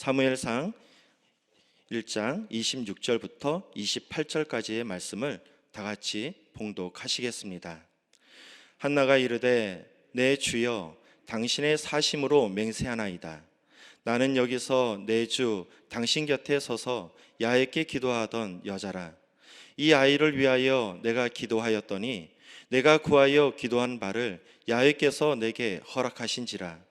사무엘상 1장 26절부터 28절까지의 말씀을 다 같이 봉독하시겠습니다. 한나가 이르되 내 주여 당신의 사심으로 맹세하나이다. 나는 여기서 내 주 당신 곁에 서서 야훼께 기도하던 여자라. 이 아이를 위하여 내가 기도하였더니 내가 구하여 기도한 바를 야훼께서 내게 허락하신지라.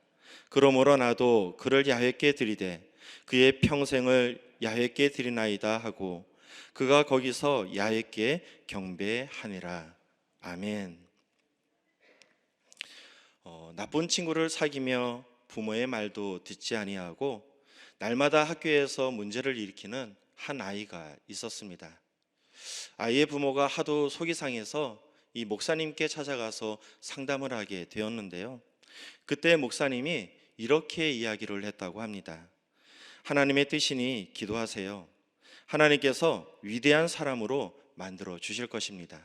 그러므로 나도 그를 야훼께 드리되 그의 평생을 야훼께 드리나이다 하고 그가 거기서 야훼께 경배하니라. 아멘. 나쁜 친구를 사귀며 부모의 말도 듣지 아니하고 날마다 학교에서 문제를 일으키는 한 아이가 있었습니다. 아이의 부모가 하도 속이 상해서 이 목사님께 찾아가서 상담을 하게 되었는데요. 그때 목사님이 이렇게 이야기를 했다고 합니다. 하나님의 뜻이니 기도하세요. 하나님께서 위대한 사람으로 만들어 주실 것입니다.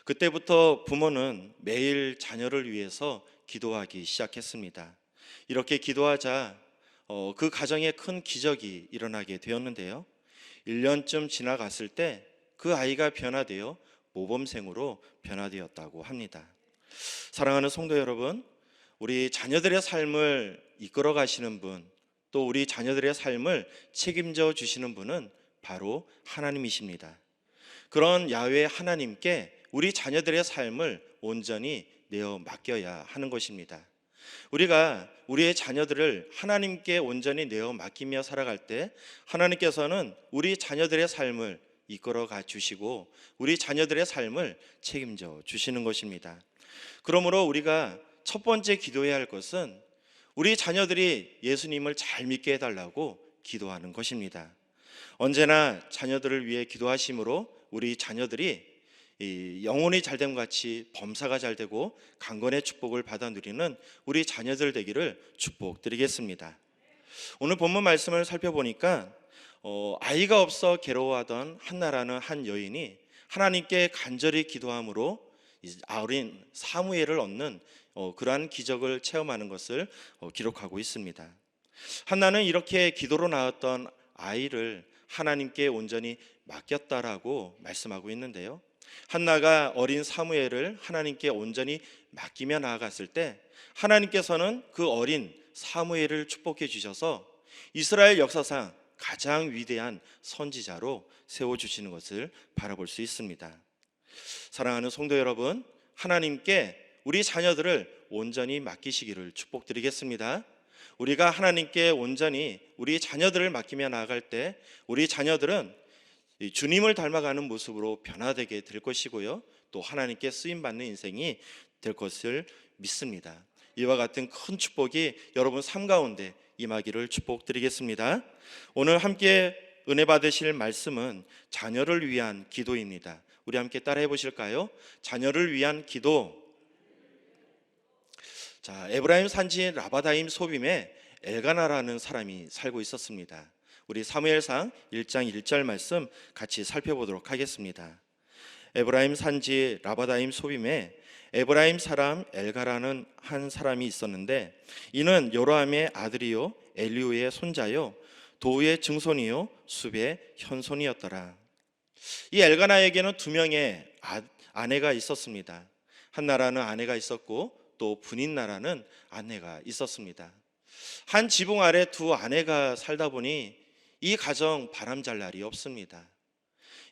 그때부터 부모는 매일 자녀를 위해서 기도하기 시작했습니다. 이렇게 기도하자 그 가정에 큰 기적이 일어나게 되었는데요. 1년쯤 지나갔을 때 그 아이가 변화되어 모범생으로 변화되었다고 합니다. 사랑하는 성도 여러분, 우리 자녀들의 삶을 이끌어 가시는 분, 또 우리 자녀들의 삶을 책임져 주시는 분은 바로 하나님이십니다. 그런 야훼 하나님께 우리 자녀들의 삶을 온전히 내어 맡겨야 하는 것입니다. 우리가 우리의 자녀들을 하나님께 온전히 내어 맡기며 살아갈 때 하나님께서는 우리 자녀들의 삶을 이끌어 가 주시고 우리 자녀들의 삶을 책임져 주시는 것입니다. 그러므로 우리가 첫 번째 기도해야 할 것은 우리 자녀들이 예수님을 잘 믿게 해달라고 기도하는 것입니다. 언제나 자녀들을 위해 기도하심으로 우리 자녀들이 영혼이 잘됨 같이 범사가 잘되고 강건의 축복을 받아 누리는 우리 자녀들 되기를 축복드리겠습니다. 오늘 본문 말씀을 살펴보니까 아이가 없어 괴로워하던 한나라는 한 여인이 하나님께 간절히 기도함으로 어린 사무엘을 얻는 그러한 기적을 체험하는 것을 기록하고 있습니다. 한나는 이렇게 기도로 낳았던 아이를 하나님께 온전히 맡겼다라고 말씀하고 있는데요. 한나가 어린 사무엘을 하나님께 온전히 맡기며 나아갔을 때 하나님께서는 그 어린 사무엘을 축복해 주셔서 이스라엘 역사상 가장 위대한 선지자로 세워주시는 것을 바라볼 수 있습니다. 사랑하는 성도 여러분, 하나님께 우리 자녀들을 온전히 맡기시기를 축복드리겠습니다. 우리가 하나님께 온전히 우리 자녀들을 맡기며 나아갈 때 우리 자녀들은 주님을 닮아가는 모습으로 변화되게 될 것이고요, 또 하나님께 쓰임받는 인생이 될 것을 믿습니다. 이와 같은 큰 축복이 여러분 삶 가운데 임하기를 축복드리겠습니다. 오늘 함께 은혜 받으실 말씀은 자녀를 위한 기도입니다. 우리 함께 따라해 보실까요? 자녀를 위한 기도. 자, 에브라임 산지 라바다임 소빔에 엘가나라는 사람이 살고 있었습니다. 우리 사무엘상 1장 1절 말씀 같이 살펴보도록 하겠습니다. 에브라임 산지 라바다임 소빔에 에브라임 사람 엘가라는 한 사람이 있었는데 이는 요로함의 아들이요 엘리후의 손자요 도우의 증손이요 숲의 현손이었더라. 이 엘가나에게는 두 명의 아내가 있었습니다. 한나라는 아내가 있었고 또 분인나라는 아내가 있었습니다. 한 지붕 아래 두 아내가 살다 보니 이 가정 바람 잘 날이 없습니다.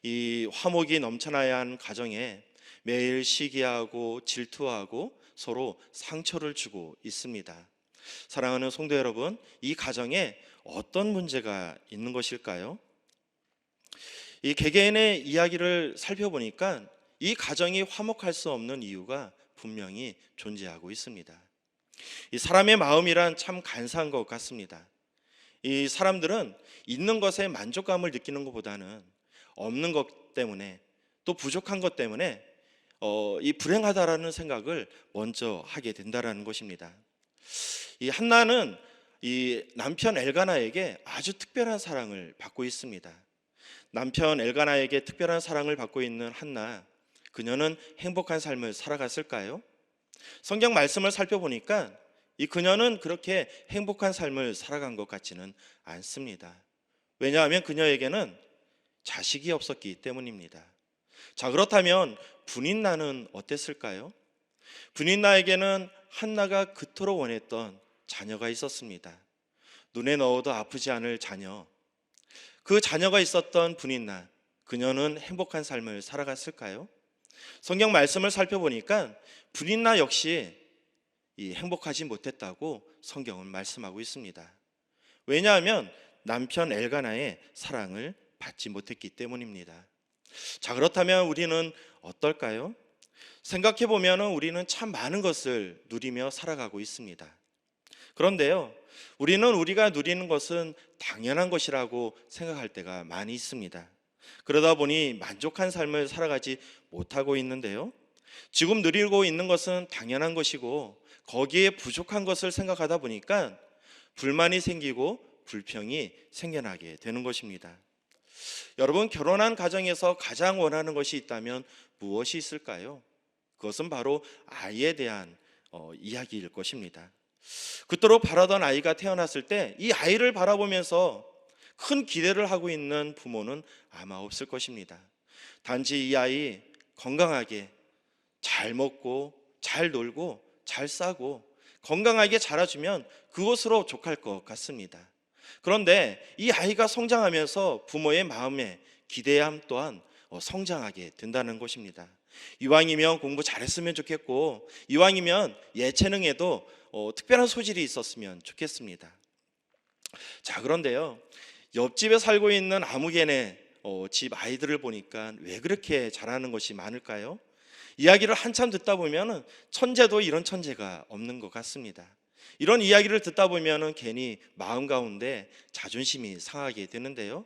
이 화목이 넘쳐나야 한 가정에 매일 시기하고 질투하고 서로 상처를 주고 있습니다. 사랑하는 성도 여러분, 이 가정에 어떤 문제가 있는 것일까요? 이 개개인의 이야기를 살펴보니까 이 가정이 화목할 수 없는 이유가 분명히 존재하고 있습니다. 이 사람의 마음이란 참 간사한 것 같습니다. 이 사람들은 있는 것에 만족감을 느끼는 것보다는 없는 것 때문에 또 부족한 것 때문에 이 불행하다라는 생각을 먼저 하게 된다라는 것입니다. 이 한나는 이 남편 엘가나에게 아주 특별한 사랑을 받고 있습니다. 남편 엘가나에게 특별한 사랑을 받고 있는 한나, 그녀는 행복한 삶을 살아갔을까요? 성경 말씀을 살펴보니까 이 그녀는 그렇게 행복한 삶을 살아간 것 같지는 않습니다. 왜냐하면 그녀에게는 자식이 없었기 때문입니다. 자, 그렇다면 분인나는 어땠을까요? 분인나에게는 한나가 그토록 원했던 자녀가 있었습니다. 눈에 넣어도 아프지 않을 자녀. 그 자녀가 있었던 분인나, 그녀는 행복한 삶을 살아갔을까요? 성경 말씀을 살펴보니까 분인나 역시 이 행복하지 못했다고 성경은 말씀하고 있습니다. 왜냐하면 남편 엘가나의 사랑을 받지 못했기 때문입니다. 자, 그렇다면 우리는 어떨까요? 생각해 보면 우리는 참 많은 것을 누리며 살아가고 있습니다. 그런데요, 우리는 우리가 누리는 것은 당연한 것이라고 생각할 때가 많이 있습니다. 그러다 보니 만족한 삶을 살아가지 못하고 있는데요, 지금 누리고 있는 것은 당연한 것이고 거기에 부족한 것을 생각하다 보니까 불만이 생기고 불평이 생겨나게 되는 것입니다. 여러분, 결혼한 가정에서 가장 원하는 것이 있다면 무엇이 있을까요? 그것은 바로 아이에 대한 이야기일 것입니다. 그토록 바라던 아이가 태어났을 때 이 아이를 바라보면서 큰 기대를 하고 있는 부모는 아마 없을 것입니다. 단지 이 아이 건강하게 잘 먹고 잘 놀고 잘 싸고 건강하게 자라주면 그것으로 족할 것 같습니다. 그런데 이 아이가 성장하면서 부모의 마음에 기대함 또한 성장하게 된다는 것입니다. 이왕이면 공부 잘했으면 좋겠고, 이왕이면 예체능에도 특별한 소질이 있었으면 좋겠습니다. 자, 그런데요, 옆집에 살고 있는 아무개네 집 아이들을 보니까 왜 그렇게 잘하는 것이 많을까요? 이야기를 한참 듣다 보면 천재도 이런 천재가 없는 것 같습니다. 이런 이야기를 듣다 보면 괜히 마음 가운데 자존심이 상하게 되는데요,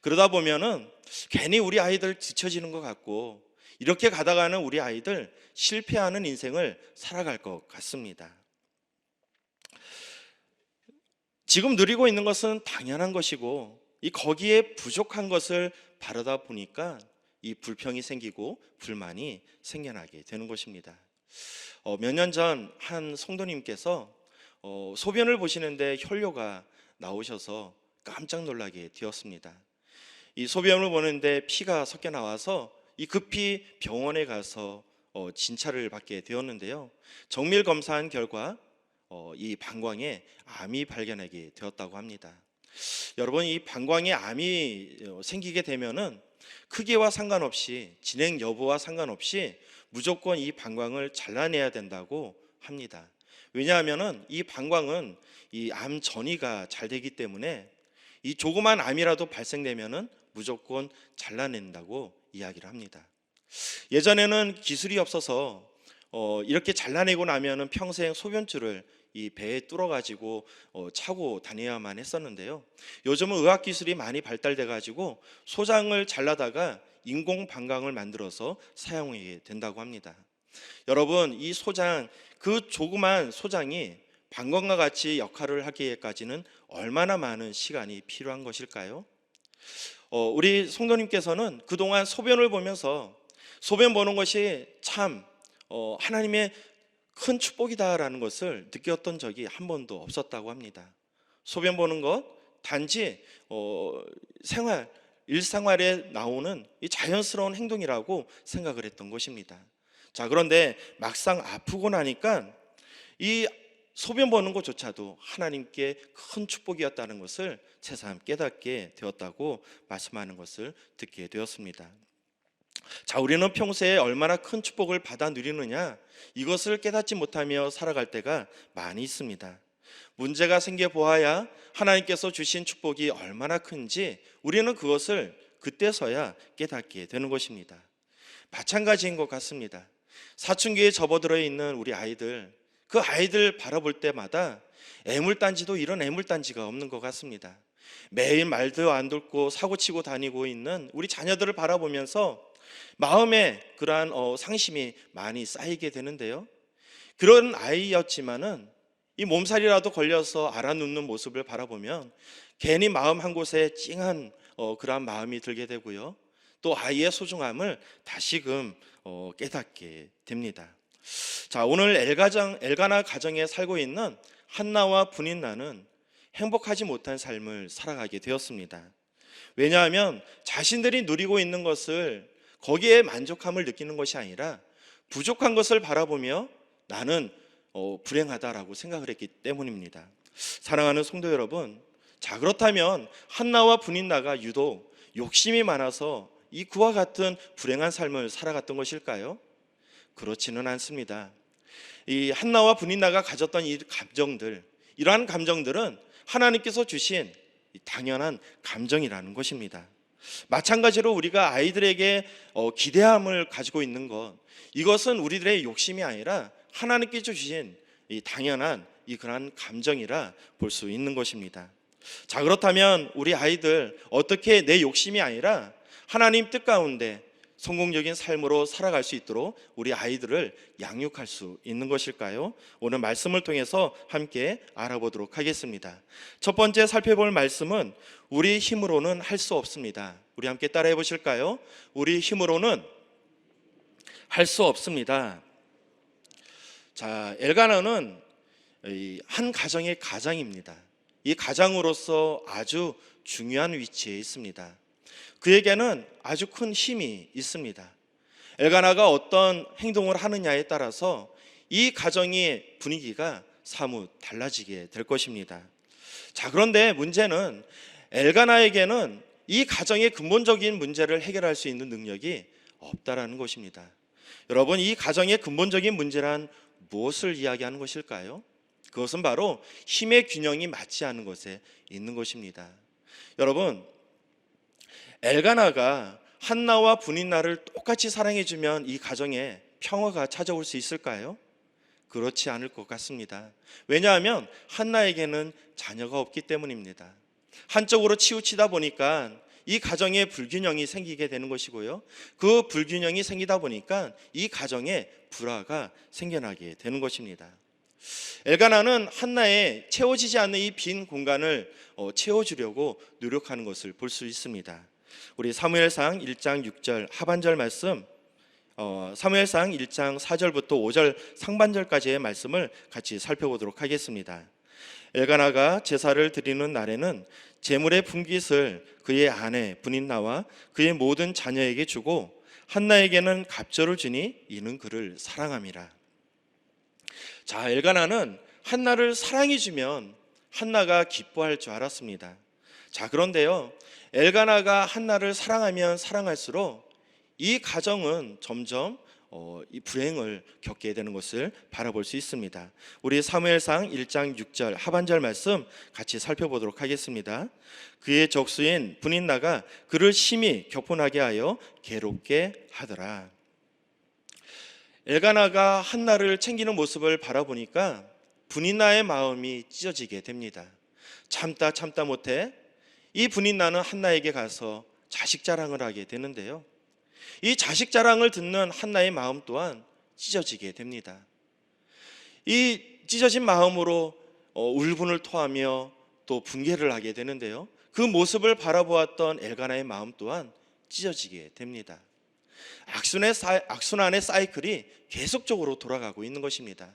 그러다 보면 괜히 우리 아이들 뒤처지는 것 같고, 이렇게 가다가는 우리 아이들 실패하는 인생을 살아갈 것 같습니다. 지금 누리고 있는 것은 당연한 것이고, 이 거기에 부족한 것을 바라다 보니까 이 불평이 생기고 불만이 생겨나게 되는 것입니다. 몇 년 전 한 성도님께서 소변을 보시는데 혈뇨가 나오셔서 깜짝 놀라게 되었습니다. 이 소변을 보는데 피가 섞여 나와서 이 급히 병원에 가서 진찰을 받게 되었는데요, 정밀 검사한 결과 이 방광에 암이 발견하게 되었다고 합니다. 여러분, 이 방광에 암이 생기게 되면은 크기와 상관없이, 진행 여부와 상관없이 무조건 이 방광을 잘라내야 된다고 합니다. 왜냐하면은 이 방광은 이 암 전이가 잘 되기 때문에 이 조그만 암이라도 발생되면은 무조건 잘라낸다고 이야기를 합니다. 예전에는 기술이 없어서 이렇게 잘라내고 나면은 평생 소변줄을 이 배에 뚫어 가지고 차고 다녀야만 했었는데요, 요즘은 의학 기술이 많이 발달돼 가지고 소장을 잘라다가 인공 방광을 만들어서 사용하게 된다고 합니다. 여러분, 이 소장, 그 조그만 소장이 방광과 같이 역할을 하기까지는 얼마나 많은 시간이 필요한 것일까요? 우리 성도님께서는 그동안 소변을 보면서 소변 보는 것이 참 하나님의 큰 축복이다라는 것을 느꼈던 적이 한 번도 없었다고 합니다. 소변 보는 것 단지 일상활에 나오는 이 자연스러운 행동이라고 생각을 했던 것입니다. 자, 그런데 막상 아프고 나니까 이 소변 보는 것조차도 하나님께 큰 축복이었다는 것을 새삼 깨닫게 되었다고 말씀하는 것을 듣게 되었습니다. 자, 우리는 평소에 얼마나 큰 축복을 받아 누리느냐, 이것을 깨닫지 못하며 살아갈 때가 많이 있습니다. 문제가 생겨 보아야 하나님께서 주신 축복이 얼마나 큰지 우리는 그것을 그때서야 깨닫게 되는 것입니다. 마찬가지인 것 같습니다. 사춘기에 접어들어 있는 우리 아이들, 그 아이들 바라볼 때마다 애물단지도 이런 애물단지가 없는 것 같습니다. 매일 말도 안 듣고 사고치고 다니고 있는 우리 자녀들을 바라보면서 마음에 그러한 상심이 많이 쌓이게 되는데요, 그런 아이였지만은 이 몸살이라도 걸려서 알아눕는 모습을 바라보면 괜히 마음 한 곳에 찡한 그러한 마음이 들게 되고요, 또 아이의 소중함을 다시금 깨닫게 됩니다. 자, 오늘 엘가나 가정에 살고 있는 한나와 브닛나는 행복하지 못한 삶을 살아가게 되었습니다. 왜냐하면 자신들이 누리고 있는 것을 거기에 만족함을 느끼는 것이 아니라 부족한 것을 바라보며 나는 불행하다라고 생각을 했기 때문입니다. 사랑하는 성도 여러분, 자, 그렇다면 한나와 브닛나가 유독 욕심이 많아서 이 그와 같은 불행한 삶을 살아갔던 것일까요? 그렇지는 않습니다. 이 한나와 브닛나가 가졌던 이 감정들, 이러한 감정들은 하나님께서 주신 당연한 감정이라는 것입니다. 마찬가지로 우리가 아이들에게 기대함을 가지고 있는 것, 이것은 우리들의 욕심이 아니라 하나님께서 주신 이 당연한 그러한 감정이라 볼 수 있는 것입니다. 자, 그렇다면 우리 아이들 어떻게 내 욕심이 아니라 하나님 뜻 가운데 성공적인 삶으로 살아갈 수 있도록 우리 아이들을 양육할 수 있는 것일까요? 오늘 말씀을 통해서 함께 알아보도록 하겠습니다. 첫 번째 살펴볼 말씀은 우리 힘으로는 할 수 없습니다. 우리 함께 따라해 보실까요? 우리 힘으로는 할 수 없습니다. 자, 엘가나는 한 가정의 가장입니다. 이 가장으로서 아주 중요한 위치에 있습니다. 그에게는 아주 큰 힘이 있습니다. 엘가나가 어떤 행동을 하느냐에 따라서 이 가정의 분위기가 사뭇 달라지게 될 것입니다. 자, 그런데 문제는 엘가나에게는 이 가정의 근본적인 문제를 해결할 수 있는 능력이 없다라는 것입니다. 여러분, 이 가정의 근본적인 문제란 무엇을 이야기하는 것일까요? 그것은 바로 힘의 균형이 맞지 않은 것에 있는 것입니다. 여러분, 엘가나가 한나와 브닛나를 똑같이 사랑해주면 이 가정에 평화가 찾아올 수 있을까요? 그렇지 않을 것 같습니다. 왜냐하면 한나에게는 자녀가 없기 때문입니다. 한쪽으로 치우치다 보니까 이 가정에 불균형이 생기게 되는 것이고요, 그 불균형이 생기다 보니까 이 가정에 불화가 생겨나게 되는 것입니다. 엘가나는 한나의 채워지지 않는 이 빈 공간을 채워주려고 노력하는 것을 볼 수 있습니다. 우리 사무엘상 1장 6절 하반절 말씀, 사무엘상 1장 4절부터 5절 상반절까지의 말씀을 같이 살펴보도록 하겠습니다. 엘가나가 제사를 드리는 날에는 제물의 분깃을 그의 아내 브닛나와 그의 모든 자녀에게 주고 한나에게는 갑절을 주니 이는 그를 사랑함이라. 자, 엘가나는 한나를 사랑해 주면 한나가 기뻐할 줄 알았습니다. 자, 그런데요, 엘가나가 한나를 사랑하면 사랑할수록 이 가정은 점점 이 불행을 겪게 되는 것을 바라볼 수 있습니다. 우리 사무엘상 1장 6절 하반절 말씀 같이 살펴보도록 하겠습니다. 그의 적수인 브닛나가 그를 심히 격분하게 하여 괴롭게 하더라. 엘가나가 한나를 챙기는 모습을 바라보니까 브닛나의 마음이 찢어지게 됩니다. 참다 못해 이 브닛나는 한나에게 가서 자식 자랑을 하게 되는데요, 이 자식 자랑을 듣는 한나의 마음 또한 찢어지게 됩니다. 이 찢어진 마음으로 울분을 토하며 또 분개를 하게 되는데요, 그 모습을 바라보았던 엘가나의 마음 또한 찢어지게 됩니다. 악순환의 사이클이 계속적으로 돌아가고 있는 것입니다.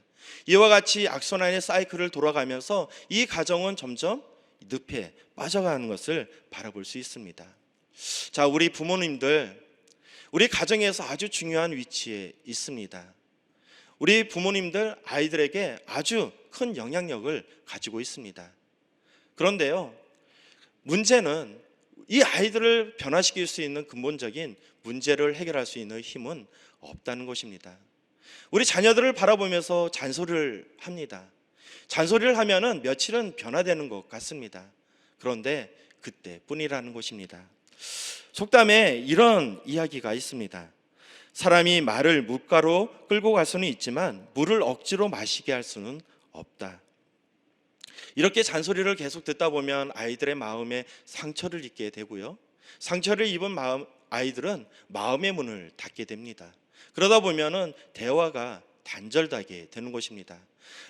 이와 같이 악순환의 사이클을 돌아가면서 이 가정은 점점 늪에 빠져가는 것을 바라볼 수 있습니다. 자, 우리 부모님들, 우리 가정에서 아주 중요한 위치에 있습니다. 우리 부모님들 아이들에게 아주 큰 영향력을 가지고 있습니다. 그런데요, 문제는 이 아이들을 변화시킬 수 있는 근본적인 문제를 해결할 수 있는 힘은 없다는 것입니다. 우리 자녀들을 바라보면서 잔소리를 합니다. 잔소리를 하면은 며칠은 변화되는 것 같습니다. 그런데 그때뿐이라는 것입니다. 속담에 이런 이야기가 있습니다. 사람이 말을 물가로 끌고 갈 수는 있지만 물을 억지로 마시게 할 수는 없다. 이렇게 잔소리를 계속 듣다 보면 아이들의 마음에 상처를 입게 되고요, 상처를 입은 아이들은 마음의 문을 닫게 됩니다. 그러다 보면은 대화가 단절되게 되는 것입니다.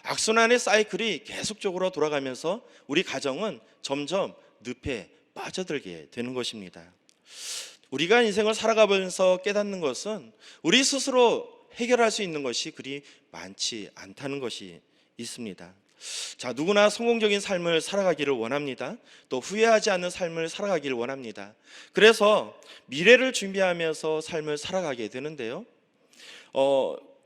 악순환의 사이클이 계속적으로 돌아가면서 우리 가정은 점점 늪에 빠져들게 되는 것입니다. 우리가 인생을 살아가면서 깨닫는 것은 우리 스스로 해결할 수 있는 것이 그리 많지 않다는 것이 있습니다. 자, 누구나 성공적인 삶을 살아가기를 원합니다. 또 후회하지 않는 삶을 살아가기를 원합니다. 그래서 미래를 준비하면서 삶을 살아가게 되는데요.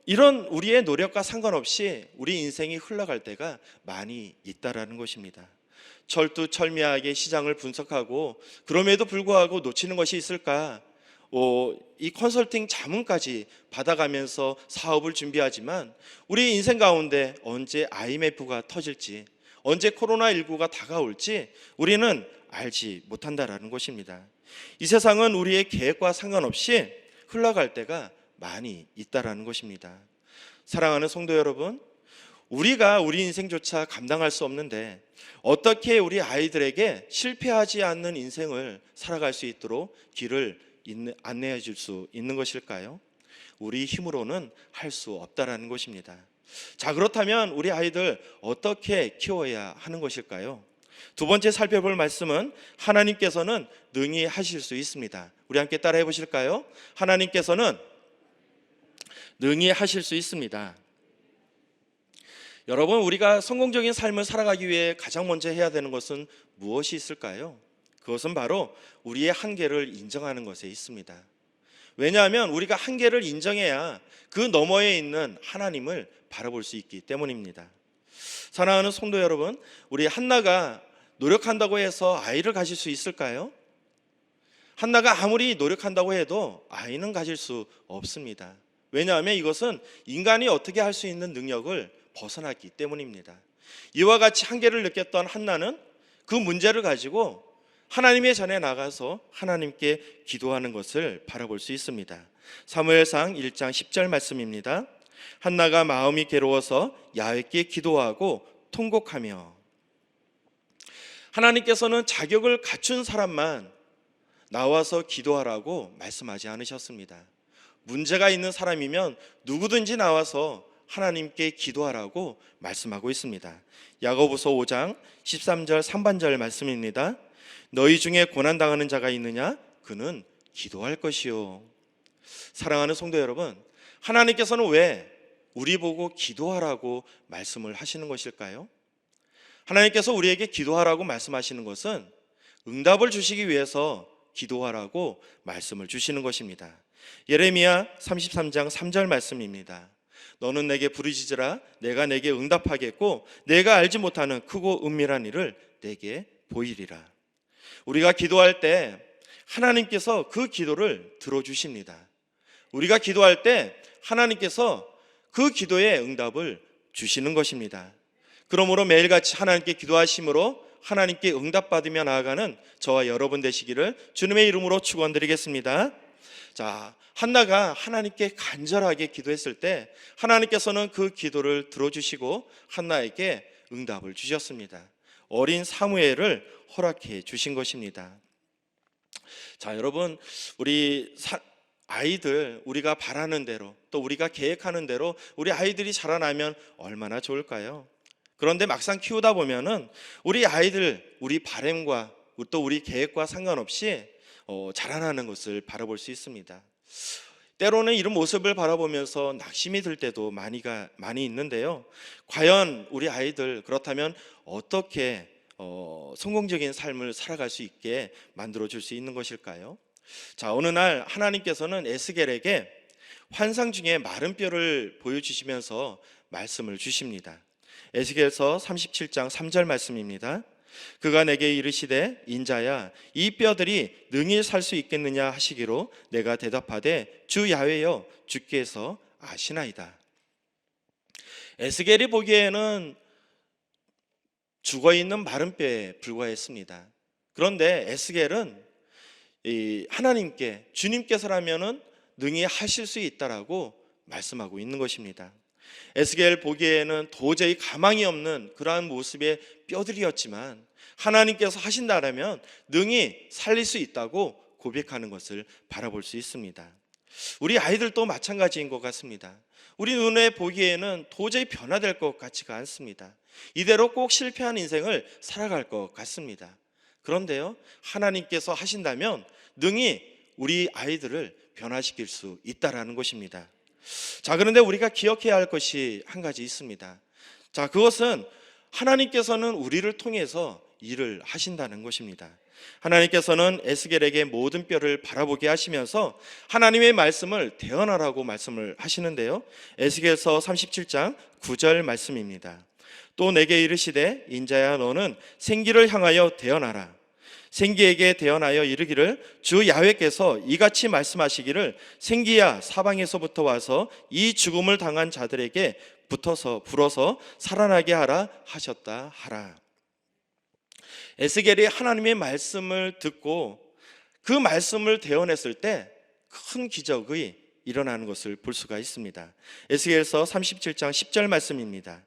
이런 우리의 노력과 상관없이 우리 인생이 흘러갈 때가 많이 있다라는 것입니다. 철두철미하게 시장을 분석하고 그럼에도 불구하고 놓치는 것이 있을까? 이 컨설팅 자문까지 받아가면서 사업을 준비하지만 우리 인생 가운데 언제 IMF가 터질지, 언제 코로나19가 다가올지 우리는 알지 못한다라는 것입니다. 이 세상은 우리의 계획과 상관없이 흘러갈 때가 많이 있다라는 것입니다. 사랑하는 성도 여러분, 우리가 우리 인생조차 감당할 수 없는데 어떻게 우리 아이들에게 실패하지 않는 인생을 살아갈 수 있도록 길을 안내해 줄 수 있는 것일까요? 우리 힘으로는 할 수 없다라는 것입니다. 자, 그렇다면 우리 아이들 어떻게 키워야 하는 것일까요? 두 번째 살펴볼 말씀은 하나님께서는 능히 하실 수 있습니다. 우리 함께 따라해 보실까요? 하나님께서는 능히 하실 수 있습니다. 여러분, 우리가 성공적인 삶을 살아가기 위해 가장 먼저 해야 되는 것은 무엇이 있을까요? 그것은 바로 우리의 한계를 인정하는 것에 있습니다. 왜냐하면 우리가 한계를 인정해야 그 너머에 있는 하나님을 바라볼 수 있기 때문입니다. 사랑하는 성도 여러분, 우리 한나가 노력한다고 해서 아이를 가질 수 있을까요? 한나가 아무리 노력한다고 해도 아이는 가질 수 없습니다. 왜냐하면 이것은 인간이 어떻게 할 수 있는 능력을 벗어났기 때문입니다. 이와 같이 한계를 느꼈던 한나는 그 문제를 가지고 하나님의 전에 나가서 하나님께 기도하는 것을 바라볼 수 있습니다. 사무엘상 1장 10절 말씀입니다. 한나가 마음이 괴로워서 야훼께 기도하고 통곡하며. 하나님께서는 자격을 갖춘 사람만 나와서 기도하라고 말씀하지 않으셨습니다. 문제가 있는 사람이면 누구든지 나와서 하나님께 기도하라고 말씀하고 있습니다. 야고보서 5장 13절 상반절 말씀입니다. 너희 중에 고난당하는 자가 있느냐? 그는 기도할 것이요. 사랑하는 성도 여러분, 하나님께서는 왜 우리 보고 기도하라고 말씀을 하시는 것일까요? 하나님께서 우리에게 기도하라고 말씀하시는 것은 응답을 주시기 위해서 기도하라고 말씀을 주시는 것입니다. 예레미야 33장 3절 말씀입니다. 너는 내게 부르짖으라. 내가 내게 응답하겠고 내가 알지 못하는 크고 은밀한 일을 내게 보이리라. 우리가 기도할 때 하나님께서 그 기도를 들어주십니다. 우리가 기도할 때 하나님께서 그 기도에 응답을 주시는 것입니다. 그러므로 매일같이 하나님께 기도하심으로 하나님께 응답받으며 나아가는 저와 여러분 되시기를 주님의 이름으로 축원드리겠습니다. 자, 한나가 하나님께 간절하게 기도했을 때 하나님께서는 그 기도를 들어주시고 한나에게 응답을 주셨습니다. 어린 사무엘을 허락해 주신 것입니다. 자, 여러분, 우리 아이들 우리가 바라는 대로 또 우리가 계획하는 대로 우리 아이들이 자라나면 얼마나 좋을까요? 그런데 막상 키우다 보면은 우리 아이들 우리 바람과 또 우리 계획과 상관없이 자라나는 것을 바라볼 수 있습니다. 때로는 이런 모습을 바라보면서 낙심이 들 때도 많이 있는데요. 과연 우리 아이들 그렇다면 어떻게 성공적인 삶을 살아갈 수 있게 만들어 줄 수 있는 것일까요? 자, 어느 날 하나님께서는 에스겔에게 환상 중에 마른 뼈를 보여주시면서 말씀을 주십니다. 에스겔서 37장 3절 말씀입니다. 그가 내게 이르시되 인자야 이 뼈들이 능히 살 수 있겠느냐 하시기로 내가 대답하되 주 야훼여 주께서 아시나이다. 에스겔이 보기에는 죽어있는 마른 뼈에 불과했습니다. 그런데 에스겔은 하나님께 주님께서라면은 능히 하실 수 있다라고 말씀하고 있는 것입니다. 에스겔 보기에는 도저히 가망이 없는 그러한 모습의 뼈들이었지만 하나님께서 하신다라면 능히 살릴 수 있다고 고백하는 것을 바라볼 수 있습니다. 우리 아이들도 마찬가지인 것 같습니다. 우리 눈에 보기에는 도저히 변화될 것 같지가 않습니다. 이대로 꼭 실패한 인생을 살아갈 것 같습니다. 그런데요, 하나님께서 하신다면 능히 우리 아이들을 변화시킬 수 있다라는 것입니다. 자, 그런데 우리가 기억해야 할 것이 한 가지 있습니다. 자, 그것은 하나님께서는 우리를 통해서 일을 하신다는 것입니다. 하나님께서는 에스겔에게 모든 뼈를 바라보게 하시면서 하나님의 말씀을 대언하라고 말씀을 하시는데요, 에스겔서 37장 9절 말씀입니다. 또 내게 이르시되 인자야 너는 생기를 향하여 대언하라. 생기에게 대언하여 이르기를 주 야훼께서 이같이 말씀하시기를 생기야 사방에서부터 와서 이 죽음을 당한 자들에게 불어서 살아나게 하라 하셨다 하라. 에스겔이 하나님의 말씀을 듣고 그 말씀을 대언했을 때 큰 기적이 일어나는 것을 볼 수가 있습니다. 에스겔서 37장 10절 말씀입니다.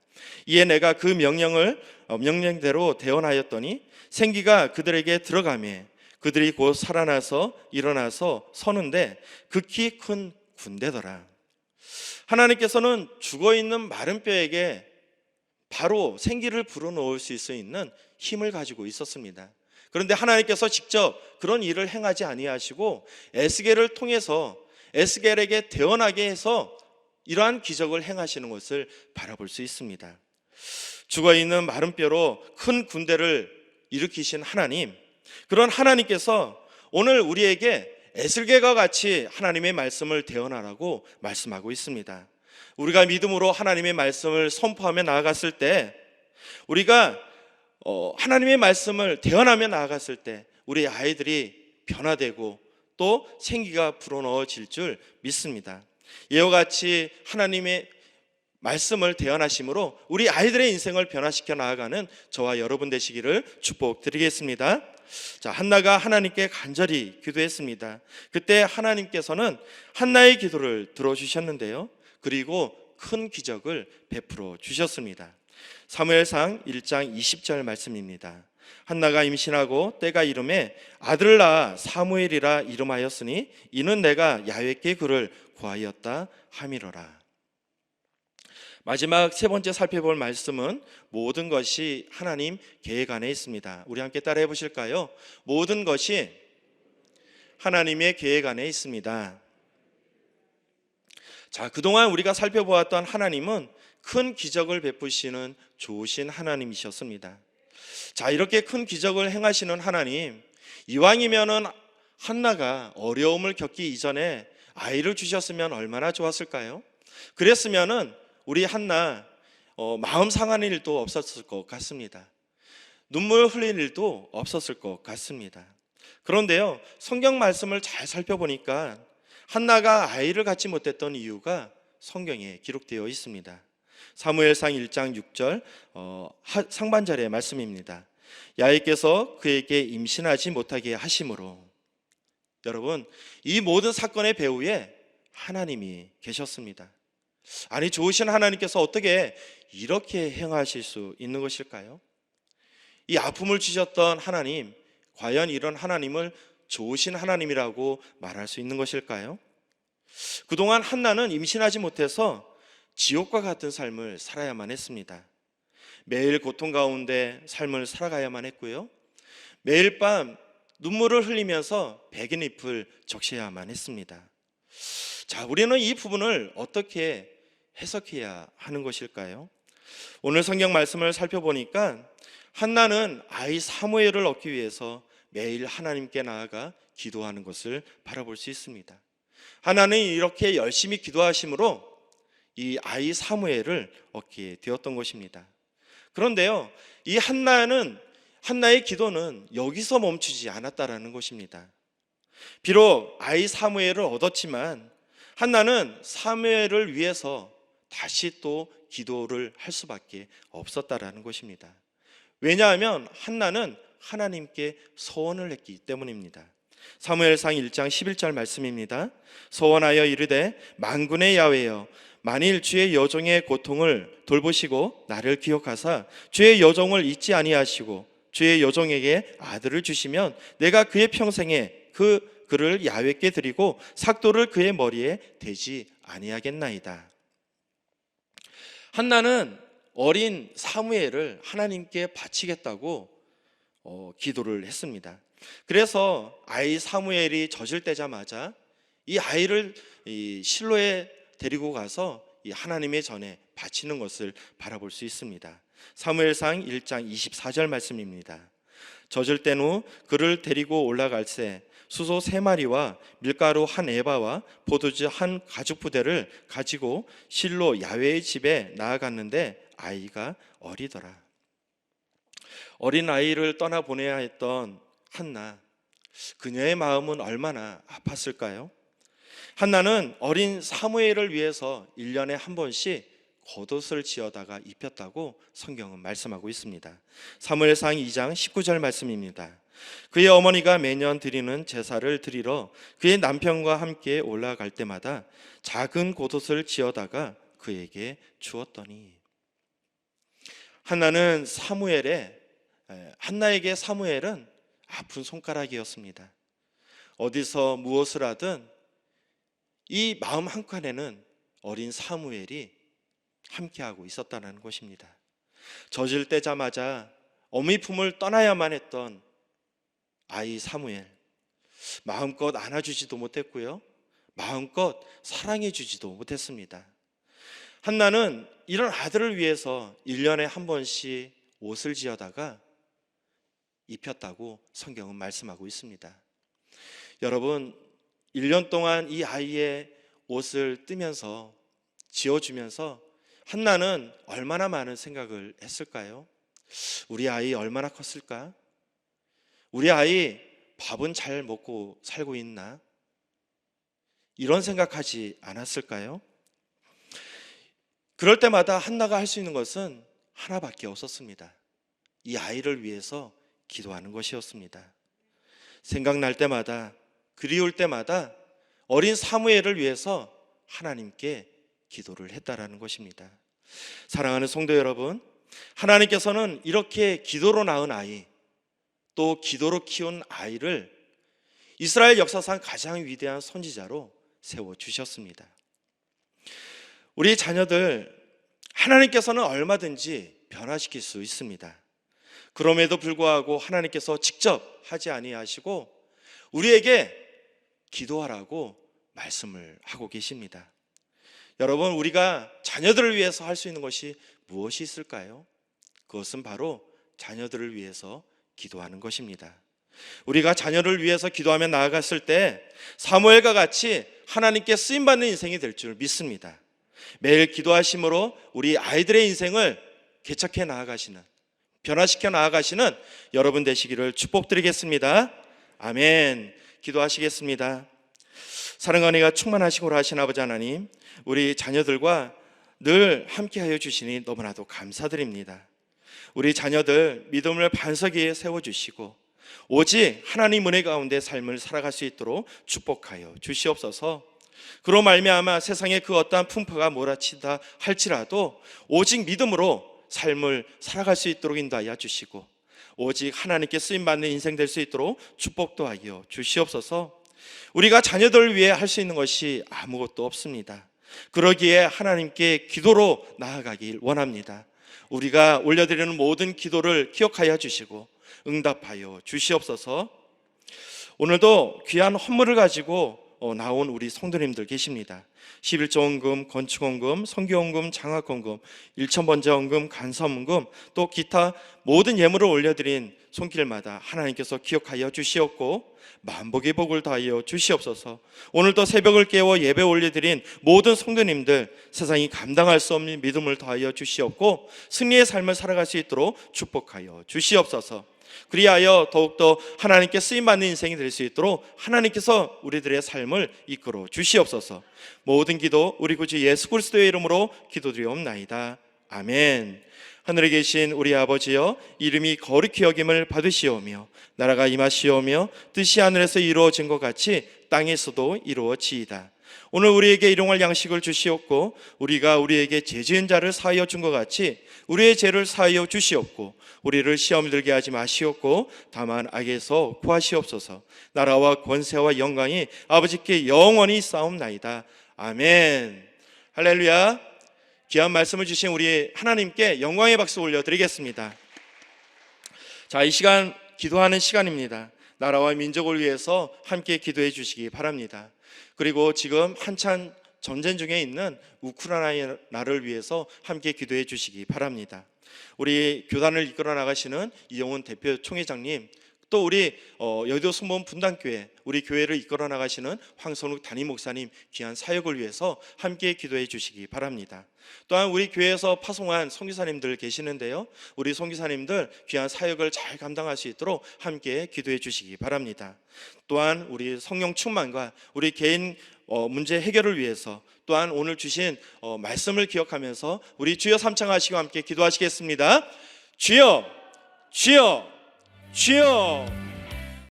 이에 내가 그 명령대로 대언하였더니 생기가 그들에게 들어가매 그들이 곧 살아나서 일어나서 서는데 극히 큰 군대더라. 하나님께서는 죽어있는 마른 뼈에게 바로 생기를 불어넣을 수 있는 힘을 가지고 있었습니다. 그런데 하나님께서 직접 그런 일을 행하지 아니하시고 에스겔을 통해서 에스겔에게 대언하게 해서 이러한 기적을 행하시는 것을 바라볼 수 있습니다. 죽어있는 마른 뼈로 큰 군대를 일으키신 하나님, 그런 하나님께서 오늘 우리에게 에스겔과 같이 하나님의 말씀을 대언하라고 말씀하고 있습니다. 우리가 믿음으로 하나님의 말씀을 선포하며 나아갔을 때, 우리가 하나님의 말씀을 대언하며 나아갔을 때 우리 아이들이 변화되고 또 생기가 불어넣어질 줄 믿습니다. 이와 같이 하나님의 말씀을 대언하심으로 우리 아이들의 인생을 변화시켜 나아가는 저와 여러분 되시기를 축복드리겠습니다. 자, 한나가 하나님께 간절히 기도했습니다. 그때 하나님께서는 한나의 기도를 들어주셨는데요, 그리고 큰 기적을 베풀어 주셨습니다. 사무엘상 1장 20절 말씀입니다. 한나가 임신하고 때가 이름에 아들을 낳아 사무엘이라 이름하였으니 이는 내가 야훼께 그를 구하였다 함이로라. 마지막 세 번째 살펴볼 말씀은 모든 것이 하나님 계획 안에 있습니다. 우리 함께 따라해 보실까요? 모든 것이 하나님의 계획 안에 있습니다. 자, 그동안 우리가 살펴보았던 하나님은 큰 기적을 베푸시는 좋으신 하나님이셨습니다. 자, 이렇게 큰 기적을 행하시는 하나님, 이왕이면은 한나가 어려움을 겪기 이전에 아이를 주셨으면 얼마나 좋았을까요? 그랬으면은 우리 한나 마음 상하는 일도 없었을 것 같습니다. 눈물 흘릴 일도 없었을 것 같습니다. 그런데요, 성경 말씀을 잘 살펴보니까 한나가 아이를 갖지 못했던 이유가 성경에 기록되어 있습니다. 사무엘상 1장 6절 상반절의 말씀입니다. 야훼께서 그에게 임신하지 못하게 하심으로. 여러분, 이 모든 사건의 배후에 하나님이 계셨습니다. 아니, 좋으신 하나님께서 어떻게 이렇게 행하실 수 있는 것일까요? 이 아픔을 주셨던 하나님, 과연 이런 하나님을 좋으신 하나님이라고 말할 수 있는 것일까요? 그동안 한나는 임신하지 못해서 지옥과 같은 삶을 살아야만 했습니다. 매일 고통 가운데 삶을 살아가야만 했고요, 매일 밤 눈물을 흘리면서 백인잎을 적셔야만 했습니다. 자, 우리는 이 부분을 어떻게 해석해야 하는 것일까요? 오늘 성경 말씀을 살펴보니까 한나는 아이 사무엘을 얻기 위해서 매일 하나님께 나아가 기도하는 것을 바라볼 수 있습니다. 하나는 이렇게 열심히 기도하심으로 이 아이 사무엘을 얻게 되었던 것입니다. 그런데요, 이 한나의 기도는 여기서 멈추지 않았다라는 것입니다. 비록 아이 사무엘을 얻었지만 한나는 사무엘을 위해서 다시 또 기도를 할 수밖에 없었다라는 것입니다. 왜냐하면 한나는 하나님께 소원을 했기 때문입니다. 사무엘상 1장 11절 말씀입니다. 소원하여 이르되 만군의 야훼여 만일 주의 여종의 고통을 돌보시고 나를 기억하사 주의 여종을 잊지 아니하시고 주의 여종에게 아들을 주시면 내가 그의 평생에 그를 야훼께 드리고 삭도를 그의 머리에 대지 아니하겠나이다. 한나는 어린 사무엘을 하나님께 바치겠다고 기도를 했습니다. 그래서 아이 사무엘이 젖을 떼자마자 이 아이를 실로에 데리고 가서 이 하나님의 전에 바치는 것을 바라볼 수 있습니다. 사무엘상 1장 24절 말씀입니다. 젖을 뗀 후 그를 데리고 올라갈새 수소 3마리와 밀가루 1에바와 포도주 1가죽부대를 가지고 실로 야훼의 집에 나아갔는데 아이가 어리더라. 어린 아이를 떠나보내야 했던 한나, 그녀의 마음은 얼마나 아팠을까요? 한나는 어린 사무엘을 위해서 1년에 한 번씩 겉옷을 지어다가 입혔다고 성경은 말씀하고 있습니다. 사무엘상 2장 19절 말씀입니다. 그의 어머니가 매년 드리는 제사를 드리러 그의 남편과 함께 올라갈 때마다 작은 겉옷을 지어다가 그에게 주었더니, 한나에게 사무엘은 아픈 손가락이었습니다. 어디서 무엇을 하든 이 마음 한켠에는 어린 사무엘이 함께하고 있었다는 것입니다. 젖을 떼자마자 어미 품을 떠나야만 했던 아이 사무엘, 마음껏 안아주지도 못했고요, 마음껏 사랑해주지도 못했습니다. 한나는 이런 아들을 위해서 1년에 한 번씩 옷을 지어다가 입혔다고 성경은 말씀하고 있습니다. 여러분, 1년 동안 이 아이의 옷을 뜨면서 지어주면서 한나는 얼마나 많은 생각을 했을까요? 우리 아이 얼마나 컸을까? 우리 아이 밥은 잘 먹고 살고 있나? 이런 생각하지 않았을까요? 그럴 때마다 한나가 할 수 있는 것은 하나밖에 없었습니다. 이 아이를 위해서 기도하는 것이었습니다. 생각날 때마다, 그리울 때마다 어린 사무엘을 위해서 하나님께 기도를 했다라는 것입니다. 사랑하는 성도 여러분, 하나님께서는 이렇게 기도로 낳은 아이, 또 기도로 키운 아이를 이스라엘 역사상 가장 위대한 선지자로 세워주셨습니다. 우리 자녀들, 하나님께서는 얼마든지 변화시킬 수 있습니다. 그럼에도 불구하고 하나님께서 직접 하지 아니하시고 우리에게 기도하라고 말씀을 하고 계십니다. 여러분, 우리가 자녀들을 위해서 할 수 있는 것이 무엇이 있을까요? 그것은 바로 자녀들을 위해서 기도하는 것입니다. 우리가 자녀를 위해서 기도하며 나아갔을 때 사무엘과 같이 하나님께 쓰임받는 인생이 될 줄 믿습니다. 매일 기도하심으로 우리 아이들의 인생을 개척해 나아가시는, 변화시켜 나아가시는 여러분 되시기를 축복드리겠습니다. 아멘. 기도하시겠습니다. 사랑과 은혜가 충만하시고 하신 아버지 하나님, 우리 자녀들과 늘 함께하여 주시니 너무나도 감사드립니다. 우리 자녀들 믿음을 반석 위에 세워주시고 오직 하나님 은혜 가운데 삶을 살아갈 수 있도록 축복하여 주시옵소서. 그로 말미암아 세상에 그 어떠한 풍파가 몰아친다 할지라도 오직 믿음으로 삶을 살아갈 수 있도록 인도하여 주시고 오직 하나님께 쓰임받는 인생 될 수 있도록 축복도 하여 주시옵소서. 우리가 자녀들을 위해 할 수 있는 것이 아무것도 없습니다. 그러기에 하나님께 기도로 나아가길 원합니다. 우리가 올려드리는 모든 기도를 기억하여 주시고 응답하여 주시옵소서. 오늘도 귀한 헌물을 가지고 나온 우리 성도님들 계십니다. 11조 헌금, 건축 헌금, 선교 헌금, 장학 헌금, 일천번제 헌금, 간섭 헌금, 또 기타 모든 예물을 올려드린 손길마다 하나님께서 기억하여 주시옵고 만복의 복을 더하여 주시옵소서. 오늘도 새벽을 깨워 예배 올려드린 모든 성도님들 세상이 감당할 수 없는 믿음을 더하여 주시옵고 승리의 삶을 살아갈 수 있도록 축복하여 주시옵소서. 그리하여 더욱더 하나님께 쓰임받는 인생이 될 수 있도록 하나님께서 우리들의 삶을 이끌어 주시옵소서. 모든 기도 우리 구주 예수 그리스도의 이름으로 기도드리옵나이다. 아멘. 하늘에 계신 우리 아버지여, 이름이 거룩히 여김을 받으시오며 나라가 임하시오며 뜻이 하늘에서 이루어진 것 같이 땅에서도 이루어지이다. 오늘 우리에게 일용할 양식을 주시옵고 우리가 우리에게 죄 지은 자를 사하여 준 것 같이 우리의 죄를 사하여 주시옵고 우리를 시험에 들게 하지 마시옵고 다만 악에서 구하시옵소서. 나라와 권세와 영광이 아버지께 영원히 싸움나이다. 아멘. 할렐루야. 귀한 말씀을 주신 우리 하나님께 영광의 박수 올려드리겠습니다. 자, 이 시간 기도하는 시간입니다. 나라와 민족을 위해서 함께 기도해 주시기 바랍니다. 그리고 지금 한참 전쟁 중에 있는 우크라이나를 위해서 함께 기도해 주시기 바랍니다. 우리 교단을 이끌어 나가시는 이영훈 대표 총회장님, 또 우리 여의도 성모원 분당교회, 우리 교회를 이끌어 나가시는 황선욱 담임 목사님 귀한 사역을 위해서 함께 기도해 주시기 바랍니다. 또한 우리 교회에서 파송한 선교사님들 계시는데요, 우리 선교사님들 귀한 사역을 잘 감당할 수 있도록 함께 기도해 주시기 바랍니다. 또한 우리 성령 충만과 우리 개인 문제 해결을 위해서, 또한 오늘 주신 말씀을 기억하면서 우리 주여 삼창하시고 함께 기도하시겠습니다. 주여, 주여, 주여.